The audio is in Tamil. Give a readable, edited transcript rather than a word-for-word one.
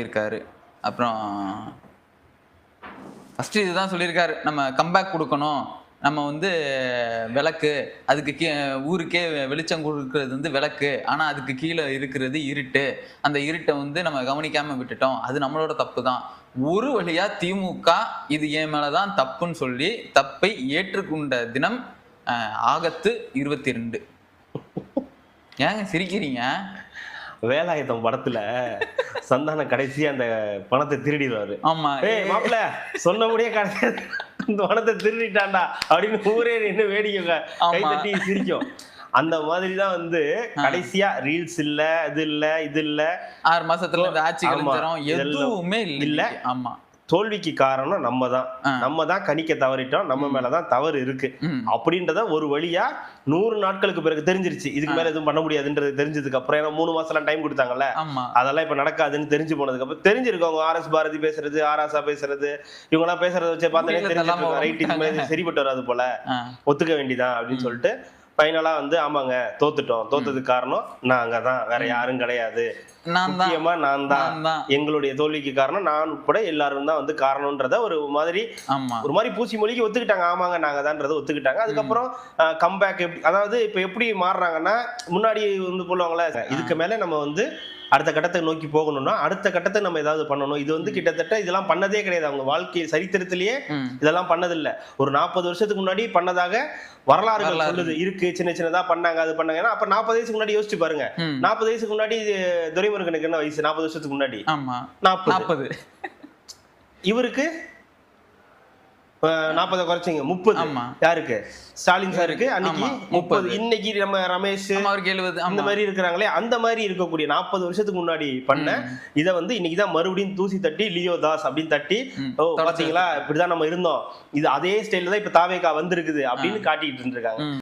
இருக்காரு. அப்புறம் ஃபர்ஸ்ட் இதுதான் சொல்லியிருக்காரு. நம்ம கம்பேக் குடுக்கணும். நம்ம வந்து விளக்கு. அதுக்கு ஊருக்கே வெளிச்சம் குடுக்குறது வந்து விளக்கு. ஆனா அதுக்கு கீழ இருக்கிறது இருட்டு. அந்த இருட்ட வந்து நம்ம கவனிக்காம விட்டுட்டோம். அது நம்மளோட தப்பு தான். ஒரு வழியா திமுக இது என் மேல தான் தப்புன்னு சொல்லி தப்பை ஏற்றுக்கொண்ட தினம் ஆகஸ்ட் 22. ஏங்க சிரிக்கிறீங்க? வேலாயுதம் படத்துல சந்தானம் கடைசியா அந்த பணத்தை திருடிடுவாரு. ஆமா. ஏய் மாப்பிள்ள சொன்னபடியே கடைசியா இந்த பணத்தை திருடிட்டான்டா அப்படின்னு ஊரே நின்னு வேடிக்கை கை தட்டி சிரிக்கும். அந்த மாதிரிதான் வந்து கடைசியா ரீல்ஸ் இல்ல, இது இல்ல 6 மாசத்துல இந்த ஆட்சி கலைஞரும் எதுவுமே இல்ல. ஆமா. தோல்விக்கு காரணம் நம்ம தான் கணிக்க தவறிட்டோம், நம்ம மேலதான் தவறு இருக்கு அப்படின்றத ஒரு வழியா 100 நாட்களுக்கு பிறகு தெரிஞ்சிருச்சு. இதுக்கு மேல எதுவும் பண்ண முடியாதுன்றது தெரிஞ்சதுக்கு அப்புறம், ஏன்னா 3 மாசம் டைம் கொடுத்தாங்கல்ல, அதெல்லாம் இப்ப நடக்காதுன்னு தெரிஞ்சு போனதுக்கு அப்புறம் தெரிஞ்சிருக்கவங்க RS பாரதி பேசுறது, ஆராசா பேசுறது, இவங்க எல்லாம் பேசுறத வச்சு பார்த்தே தெரிஞ்சிருக்காங்க. ரைட், இது சரிப்பட்டு வராது போல, ஒத்துக்க வேண்டியதான் அப்படின்னு சொல்லிட்டு ஃபைனலா வந்து ஆமாங்க தோத்துட்டோம். தோத்ததுக்கு காரணம் நாங்க தான், வேற யாரும் கிடையாது. முக்கியமா நான் தான். எங்களுடைய தோல்விக்கு காரணம் நான் உட்பட எல்லாரும் தான் வந்து காரணம்ன்றத ஒரு மாதிரி பூசி மொழிக்கு ஒத்துக்கிட்டாங்க. ஆமாங்க நாங்க தான்றதை ஒத்துக்கிட்டாங்க. அதுக்கப்புறம் கம்பேக் அதாவது இப்ப எப்படி மாறுறாங்கன்னா, முன்னாடி வந்து சொல்லுவாங்களே இதுக்கு மேல நம்ம வந்து அடுத்த கட்டத்தை நோக்கி போகணும்னா அடுத்த கட்டத்தை நம்ம ஏதாவது பண்ணணும். இது வந்து கிட்டத்தட்ட இதெல்லாம் பண்ணதே கிடையாது. அவங்க வாழ்க்கை சரித்திரத்திலேயே இதெல்லாம் பண்ணதில்லை. ஒரு 40 வருஷத்துக்கு முன்னாடி பண்ணதாக வரலாறுகள் சொல்லுது இருக்கு. சின்னதா பண்ணாங்க, அது பண்ணாங்க. ஏன்னா அப்ப 40 வயசுக்கு முன்னாடி யோசிச்சு பாருங்க. 40 வயசுக்கு முன்னாடி துரைமுருகனுக்கு என்ன வயசு? 40 வருஷத்துக்கு முன்னாடி 40. இவருக்கு 40 குறைச்சிங்க 30. யாருக்கு? ஸ்டாலின் சாருக்கு அன்னைக்கு 30. இன்னைக்கு நம்ம ரமேஷ் இந்த மாதிரி இருக்கிறாங்களே, அந்த மாதிரி இருக்கக்கூடிய 40 வருஷத்துக்கு முன்னாடி பண்ண இதை வந்து இன்னைக்குதான் மறுபடியும் தூசி தட்டி லியோ தாஸ் அப்படின்னு தட்டி, ஓ பாத்தீங்களா இப்படிதான் நம்ம இருந்தோம், இது அதே ஸ்டைல்ல தான் இப்ப தாவேகா வந்திருக்குது அப்படின்னு காட்டிட்டு இருக்காங்க.